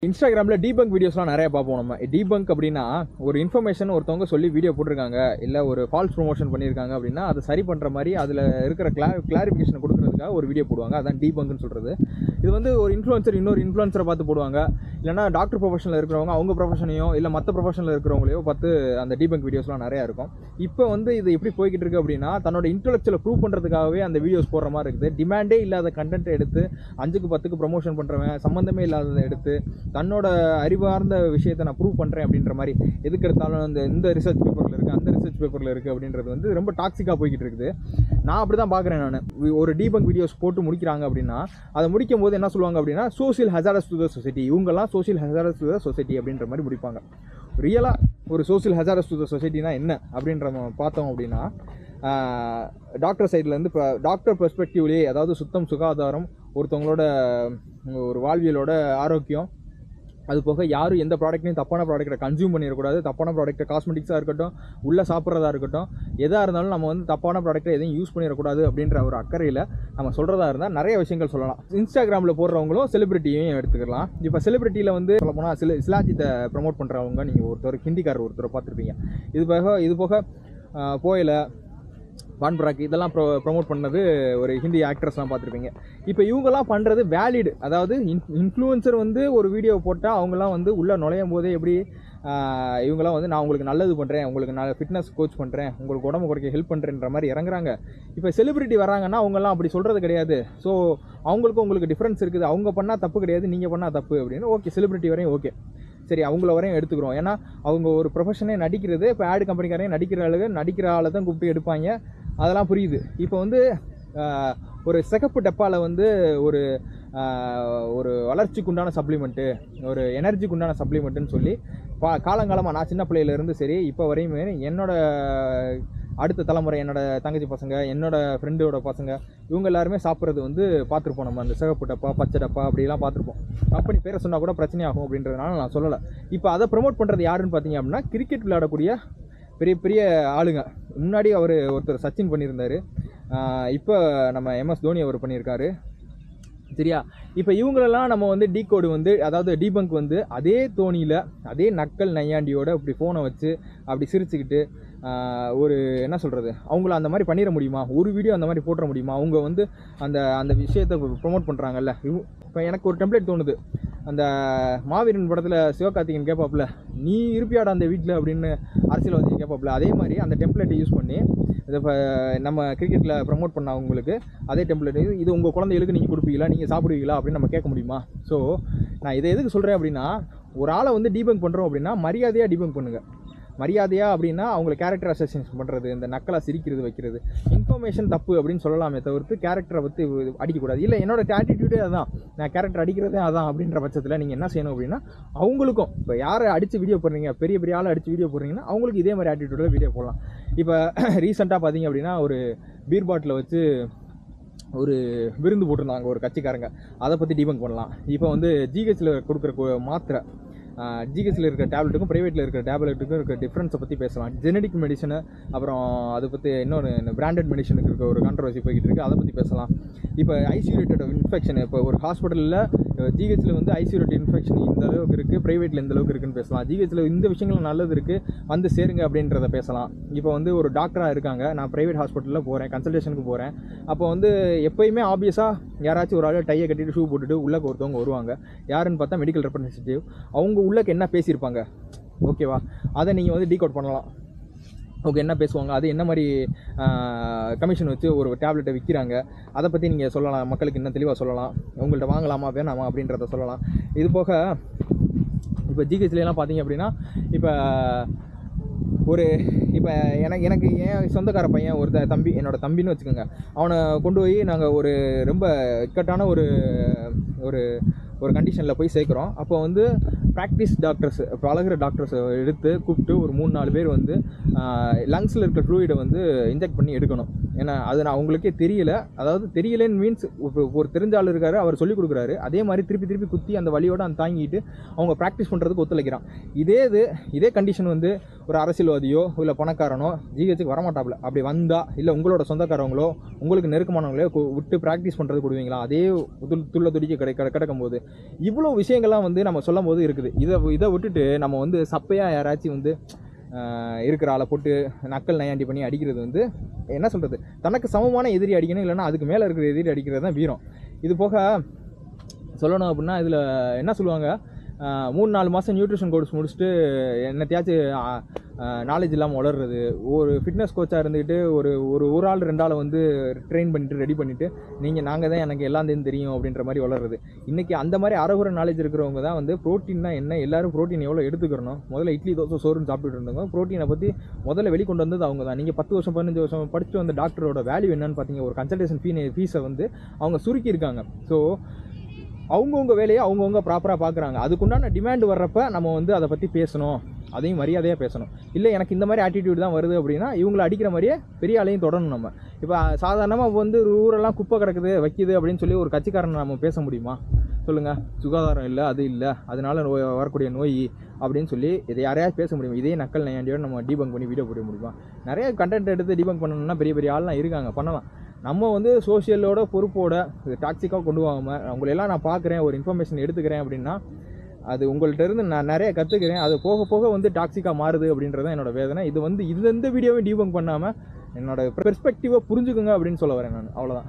இன்ஸ்டாகிராமில் டீபங்க் வீடியோஸ்லாம் நிறைய பார்ப்போம். நம்ம டீபங்க் அப்படின்னா ஒரு இன்ஃபர்மேஷன் ஒருத்தவங்க சொல்லி வீடியோ போட்டிருக்காங்க, இல்லை ஒரு ஃபால்ஸ் ப்ரொமோஷன் பண்ணியிருக்காங்க அப்படின்னா அதை சரி பண்ணுற மாதிரி அதில் இருக்கிற கிளாரிஃபிகேஷன் கொடுக்குறதுக்காக ஒரு வீடியோ போடுவாங்க. அதான் டீபங்க்னு சொல்கிறது. இது வந்து ஒரு இன்ஃப்ளூயன்சர் இன்னொரு இன்ஃப்ளூயன்சரை பார்த்து போடுவாங்க, இல்லைனா டாக்டர் ப்ரொஃபஷனில் இருக்கிறவங்க அவங்க ப்ரொஃபஷனையோ இல்லை மற்ற ப்ரொஃபஷனில் இருக்கிறவங்களையோ பார்த்து அந்த டீபங்க் வீடியோஸ்லாம் நிறையா இருக்கும். இப்போ வந்து இது எப்படி போய்கிட்டு இருக்கு அப்படின்னா, தன்னோட இன்டெலெக்சுவலை ப்ரூவ் பண்ணுறதுக்காகவே அந்த வீடியோஸ் போடுற மாதிரி இருக்குது. டிமாண்டே இல்லாத கண்டென்ட்டை எடுத்து 5க்கு 10க்கு ப்ரொமோஷன் பண்ணுறவன், சம்மந்தமே இல்லாததை எடுத்து தன்னோட அறிவார்ந்த விஷயத்தை நான் ப்ரூவ் பண்ணுறேன் அப்படின்ற மாதிரி எதுக்கு எடுத்தாலும் இந்த ரிசர்ச் பேப்பரில் இருக்குது, அந்த ரிசர்ச் பேப்பரில் இருக்குது அப்படின்றது வந்து ரொம்ப டாக்ஸிக்காக போய்கிட்டு இருக்குது. நான் அப்படி தான் பார்க்குறேன். நான் ஒரு டீபங்க் வீடியோஸ் போட்டு முடிக்கிறாங்க அப்படின்னா அதை முடிக்கும் போது என்ன சொல்லுவாங்க அப்படின்னா, social hazards to the society, இவங்கெல்லாம் social hazards to the society அப்படின்ற மாதிரி முடிப்பாங்க. ரியலாக ஒரு சோசியல் ஹசார்டஸ் டு த சொசைட்டினா என்ன அப்படின்ற பார்த்தோம் அப்படின்னா, டாக்டர் சைட்லேருந்து இப்போ டாக்டர் பெர்ஸ்பெக்டிவ்லேயே, அதாவது சுத்தம் சுகாதாரம், ஒருத்தவங்களோட ஒரு வாழ்வியலோட ஆரோக்கியம், அது போக யாரும் எந்த ப்ராடக்ட்லையும் தப்பான ப்ராடக்ட்டை கன்சியூம் பண்ணிடக்கூடாது. தப்பான ப்ராடக்ட்டை காஸ்மெட்டிக்ஸாக இருக்கட்டும், உள்ளே சாப்பிட்றதா இருக்கட்டும், எதாக இருந்தாலும் நம்ம வந்து தப்பான ப்ராடக்ட்டை எதையும் யூஸ் பண்ணிடக்கூடாது அப்படின்ற ஒரு அக்கறையில் நம்ம சொல்கிறதா இருந்தால் நிறைய விஷயங்கள் சொல்லலாம். இன்ஸ்டாகிராமில் போடுறவங்களும் செலிபிரிட்டியையும் எடுத்துக்கலாம். இப்போ செலிபிரிட்டியில் வந்து சொல்ல போனால் சிலாஜித்தை ப்ரமோட் பண்ணுறவங்க நீங்கள் ஹிந்திக்காரர் ஒருத்தரை பார்த்துருப்பீங்க. இது போக போயில வான்பராக் இதெல்லாம் ப்ரொமோட் பண்ணது ஒரு ஹிந்தி ஆக்ட்ரஸ்லாம் பார்த்துருப்பீங்க. இப்போ இவங்கெல்லாம் பண்ணுறது வேலிடு. அதாவது இன்ஃப்ளூயன்சர் வந்து ஒரு வீடியோ போட்டால் அவங்களாம் வந்து உள்ளே நுழையும் போதே எப்படி இவங்களாம் வந்து நான் உங்களுக்கு நல்லது பண்ணுறேன், உங்களுக்கு நான் ஃபிட்னஸ் கோச் பண்ணுறேன், உங்களுக்கு உடம்பு குறைக்க ஹெல்ப் பண்ணுறேன்ற மாதிரி இறங்குறாங்க. இப்போ செலிபிரிட்டி வராங்கன்னா அவங்கெல்லாம் அப்படி சொல்கிறது கிடையாது. ஸோ அவங்களுக்கும் உங்களுக்கு டிஃப்ரென்ஸ் இருக்குது. அவங்க பண்ணால் தப்பு கிடையாது, நீங்கள் பண்ணால் தப்பு அப்படின்னு. ஓகே, செலிபிரிட்டி வரையும் ஓகே, சரி, அவங்கள வரையும் எடுத்துக்கிறோம். ஏன்னா அவங்க ஒரு ப்ரொஃபஷனே நடிக்கிறது. இப்போ ஆடு கம்பெனிக்காரையும் நடிக்கிற ஆளை தான் கூப்பிட்டு எடுப்பாங்க, அதெல்லாம் புரியுது. இப்போ வந்து ஒரு சிகப்பு டப்பாவில் வந்து ஒரு வளர்ச்சிக்கு உண்டான சப்ளிமெண்ட்டு, ஒரு எனர்ஜிக்கு உண்டான சப்ளிமெண்ட்டுன்னு சொல்லி காலங்காலமாக நான் சின்ன பிள்ளையிலேருந்து சரி இப்போ வரையுமே என்னோட அடுத்த தலைமுறை, என்னோட தங்கச்சி பசங்க, என்னோட ஃப்ரெண்டோட பசங்க, இவங்க எல்லாருமே சாப்பிட்றது வந்து பார்த்துருப்போம். நம்ம அந்த சிகப்பு டப்பா, பச்சை டப்பா அப்படிலாம் பார்த்துருப்போம். கம்பெனி பேரை சொன்னால் கூட பிரச்சனையாகும் அப்படின்றதுனால நான் சொல்லலை. இப்போ அதை ப்ரமோட் பண்ணுறது யாருன்னு பார்த்தீங்க அப்படின்னா, கிரிக்கெட் விளையாடக்கூடிய பெரிய பெரிய ஆளுங்க. முன்னாடி ஒருத்தர் சச்சின் பண்ணியிருந்தார், இப்போ நம்ம MS தோனி அவர் பண்ணியிருக்காரு. சரியா? இப்போ இவங்களெல்லாம் நம்ம வந்து டீகோடு வந்து, அதாவது டீபங்க் வந்து அதே தோனியில் அதே நக்கல் நையாண்டியோட இப்படி ஃபோனை வச்சு அப்படி சிரிச்சுக்கிட்டு ஒரு என்ன சொல்கிறது, அவங்கள அந்த மாதிரி பண்ணிட முடியுமா? ஒரு வீடியோ அந்த மாதிரி போட்டுற முடியுமா? அவங்க வந்து அந்த விஷயத்தை ப்ரொமோட் பண்ணுறாங்கல்ல. இப்போ எனக்கு ஒரு டெம்ப்ளேட் தோணுது. அந்த மாவீரன் படத்தில் சிவகார்த்திகேயன் கேட்பாப்புல, நீ இருப்பியாடா அந்த வீட்டில் அப்படின்னு அரசியல்வாதி கேட்பாப்புல. அதே மாதிரி அந்த டெம்ப்ளேட்டை யூஸ் பண்ணி இதை இப்போ நம்ம கிரிக்கெட்டில் ப்ரமோட் பண்ண அவங்களுக்கு அதே டெம்ப்ளேட், இது உங்கள் குழந்தைகளுக்கு நீங்கள் கொடுப்பீங்களா, நீங்கள் சாப்பிடுவீங்களா அப்படின்னு நம்ம கேட்க முடியுமா? ஸோ நான் இதை எதுக்கு சொல்கிறேன் அப்படின்னா, ஒரு ஆளை வந்து டீபங்க் பண்ணுறோம் அப்படின்னா மரியாதையாக டீபங்க் பண்ணுங்கள். மரியாதையாக அப்படின்னா அவங்கள கேரக்டர் அசோசியேஷன் பண்ணுறது, இந்த நக்கலாக சிரிக்கிறது வைக்கிறது, இன்ஃபர்மேஷன் தப்பு அப்படின்னு சொல்லலாமே தவிர்த்து கேரக்டரை பற்றி அடிக்கக்கூடாது. இல்லை என்னோட ஆட்டிடியூடே அதான், நான் கேரக்டர் அடிக்கிறதே அதான் அப்படின்ற பட்சத்தில் நீங்கள் என்ன செய்யணும் அப்படின்னா, அவங்களுக்கும் இப்போ யாரை அடித்து வீடியோ போடுறீங்க, பெரிய பெரிய ஆளை அடித்து வீடியோ போடுறீங்கன்னா அவங்களுக்கு இதே மாதிரி ஆட்டிடியூடில் வீடியோ போடலாம். இப்போ ரீசெண்டாக பார்த்தீங்க அப்படின்னா ஒரு பீர் பாட்டில் வச்சு ஒரு விருந்து போட்டிருந்தாங்க ஒரு கட்சிக்காரங்க, அதை பற்றி டீபங்க் பண்ணலாம். இப்போ வந்து ஜிஹெச்சில் கொடுக்குற மாத்திரை, ஜிஹெச்சில் இருக்கிற டேப்லெட்டுக்கும் ப்ரைவேட்டில் இருக்கிற டேப்லெட்டுக்கும் இருக்கிற டிஃப்ரென்ஸை பற்றி பேசலாம். ஜெனடிக் மெடிசனு, அப்புறம் அதை பற்றி இன்னொரு பிராண்டட் மெடிசனுக்கு இருக்க ஒரு கான்ட்ரவர்சி போய்கிட்டு இருக்குது, அதை பற்றி பேசலாம். இப்போ ஐசியூரேட்டட் இன்ஃபெக்ஷன், இப்போ ஒரு ஹாஸ்பிட்டலில் ஜிஹெச்சில் வந்து ஐசியூரேட்டட் இன்ஃபெக்ஷன் இந்த அளவுக்கு இருக்குது, ப்ரைவேட்டில் இந்த அளவுக்கு இருக்குன்னு பேசலாம். ஜிஹெச்சில் இந்த விஷயங்கள் நல்லது இருக்குது, வந்து சேருங்க அப்படின்றத பேசலாம். இப்போ வந்து ஒரு டாக்டராக இருக்காங்க, நான் ப்ரைவேட் ஹாஸ்பிட்டலில் போகிறேன், கன்சல்டேஷனுக்கு போகிறேன். அப்போ வந்து எப்போயுமே ஆப்வியஸாக யாராச்சும் ஒரு ஆள் டையை கட்டிட்டு ஷூ போட்டுட்டு உள்ளே ஒருத்தவங்க வருவாங்க. யாருன்னு பார்த்தா மெடிக்கல் ரெப்ரசன்டேட்டிவ். அவங்க உள்ளக்கு என்ன பேசியிருப்பாங்க, ஓகேவா, அதை நீங்கள் வந்து டீகோட் பண்ணலாம். ஓகே, என்ன பேசுவாங்க, அது என்ன மாதிரி கமிஷன் வச்சு ஒரு டேப்லெட்டை விற்கிறாங்க, அதை பற்றி நீங்கள் சொல்லலாம், மக்களுக்கு இன்னும் தெளிவாக சொல்லலாம். உங்கள்கிட்ட வாங்கலாமா வேணாமா அப்படின்றத சொல்லலாம். இது போக இப்போ ஜிஹெச்லாம் பார்த்தீங்க அப்படின்னா, இப்போ எனக்கு என் சொந்தக்கார பையன் ஒரு தம்பி, என்னோட தம்பின்னு வச்சுக்கோங்க, அவனை கொண்டு போய் நாங்கள் ஒரு ரொம்ப இக்கட்டான ஒரு கண்டிஷனில் போய் சேர்க்குறோம். அப்போ வந்து ப்ராக்டிஸ் டாக்டர்ஸ், பழகிற டாக்டர்ஸை கூப்பிட்டு ஒரு 3-4 பேர் வந்து லங்ஸில் இருக்க ஃப்ளூயிடை வந்து இன்ஜெக்ட் பண்ணி எடுக்கணும். ஏன்னா அது நான் அவங்களுக்கே தெரியல, அதாவது தெரியலன்னு மீன்ஸ் ஒரு தெரிஞ்ச ஆள் இருக்காரு, அவர் சொல்லிக் கொடுக்குறாரு, அதே மாதிரி திருப்பி குத்தி அந்த வலியோடு அந்த தாங்கிட்டு அவங்க ப்ராக்டிஸ் பண்ணுறதுக்கு ஒத்துழைக்கிறான். இதே கண்டிஷன் வந்து ஒரு அரசியல்வாதியோ இல்லை பணக்காரனோ ஜிஹெச்சுக்கு வரமாட்டாப்புல. அப்படி வந்தால் இல்லை உங்களோட சொந்தக்காரவங்களோ உங்களுக்கு நெருக்கமானவங்களோ விட்டு ப்ராக்டிஸ் பண்ணுறது கொடுவீங்களா? அதே துள்ள துடிக்க கிடக்கும் போது இவ்வளோ விஷயங்கள்லாம் வந்து நம்ம சொல்லும் போது இருக்குது. இதை விட்டுட்டு நம்ம வந்து சப்பையாக யாராச்சும் வந்து இருக்கிற ஆளை போட்டு நக்கல் நையாண்டி பண்ணி அடிக்கிறது வந்து என்ன சொல்கிறது, தனக்கு சமமான எதிரி அடிக்கணும், இல்லைன்னா அதுக்கு மேலே இருக்கிற எதிரி அடிக்கிறது தான் வீரம். இது போக சொல்லணும் அப்படின்னா இதில் என்ன சொல்லுவாங்க, 3-4 மாதம் நியூட்ரிஷன் கோர்ஸ் முடிச்சுட்டு என்னத்தையாச்சும் நாலேஜ் இல்லாமல் வளர்றது. ஒரு ஃபிட்னஸ் கோச்சாக இருந்துக்கிட்டு ஒரு ஆள் 2 ஆளை வந்து ட்ரெயின் பண்ணிவிட்டு ரெடி பண்ணிவிட்டு நாங்கள் தான் எனக்கு எல்லாம் தெரியும் அப்படின்ற மாதிரி வளர்றது. இன்றைக்கி அந்த மாதிரி அறகுறை நாலேஜ் இருக்கிறவங்க தான் வந்து ப்ரோட்டீன்னா என்ன, எல்லோரும் ப்ரோட்டீன் எவ்வளோ எடுத்துக்கிறணும், முதல்ல இட்லி தோசை சோறுன்னு சாப்பிட்டுட்டு இருந்தவங்க ப்ரோட்டீனை பற்றி முதல்ல வெளிக்கொண்டு வந்தது அவங்க தான். நீங்கள் 10 வருஷம் 15 வருஷம் படிச்சுட்டு வந்த டாக்டரோட வேல்யூ என்னன்னு பார்த்தீங்க, ஒரு கன்சல்டேஷன் ஃபீஸை வந்து அவங்க சுருக்கியிருக்காங்க. ஸோ அவங்கவுங்க வேலையை அவங்கவுங்க ப்ராப்பராக பார்க்குறாங்க. அதுக்குண்டான டிமாண்ட் வர்றப்ப நம்ம வந்து அதை பற்றி பேசணும், அதையும் மரியாதையாக பேசணும். இல்லை எனக்கு இந்த மாதிரி ஆட்டிடியூட் தான் வருது அப்படின்னா இவங்களை அடிக்கிற மாதிரியே பெரிய ஆளையும் தொடரணும். நம்ம இப்போ சாதாரணமாக வந்து ஊரெல்லாம் குப்பை கிடக்குது வைக்கிது அப்படின்னு சொல்லி ஒரு கட்சிக்காரனை நம்ம பேச முடியுமா சொல்லுங்கள்? சுகாதாரம் இல்லை, அது இல்லை, அதனால வரக்கூடிய நோய் அப்படின்னு சொல்லி இதை யாரையாவது பேச முடியும்? இதே நக்கல் நையாண்டியோட நம்ம டீபங்க் பண்ணி வீடியோ போட முடியுமா? நிறைய கண்டென்ட் எடுத்து டீபங்க் பண்ணணும்னா பெரிய ஆள்லாம் இருக்காங்க, பண்ணலாம். நம்ம வந்து சோஷியலோட பொறுப்போட டாக்ஸிக்காக கொண்டு போகாமல் அவங்களெல்லாம் நான் பார்க்குறேன், ஒரு இன்ஃபர்மேஷன் எடுத்துக்கிறேன் அப்படின்னா அது உங்கள்கிட்ட இருந்து நான் நிறைய கற்றுக்கிறேன், அது போக போக வந்து டாக்ஸிக்காக மாறுது அப்படின்றதான் என்னோட வேதனை. இது வந்து இந்த வீடியோவையும் டீபங்க் பண்ணாமல் என்னோட பெர்ஸ்பெக்டிவை புரிஞ்சுக்குங்க அப்படின்னு சொல்ல வரேன் நான். அவ்வளோதான்.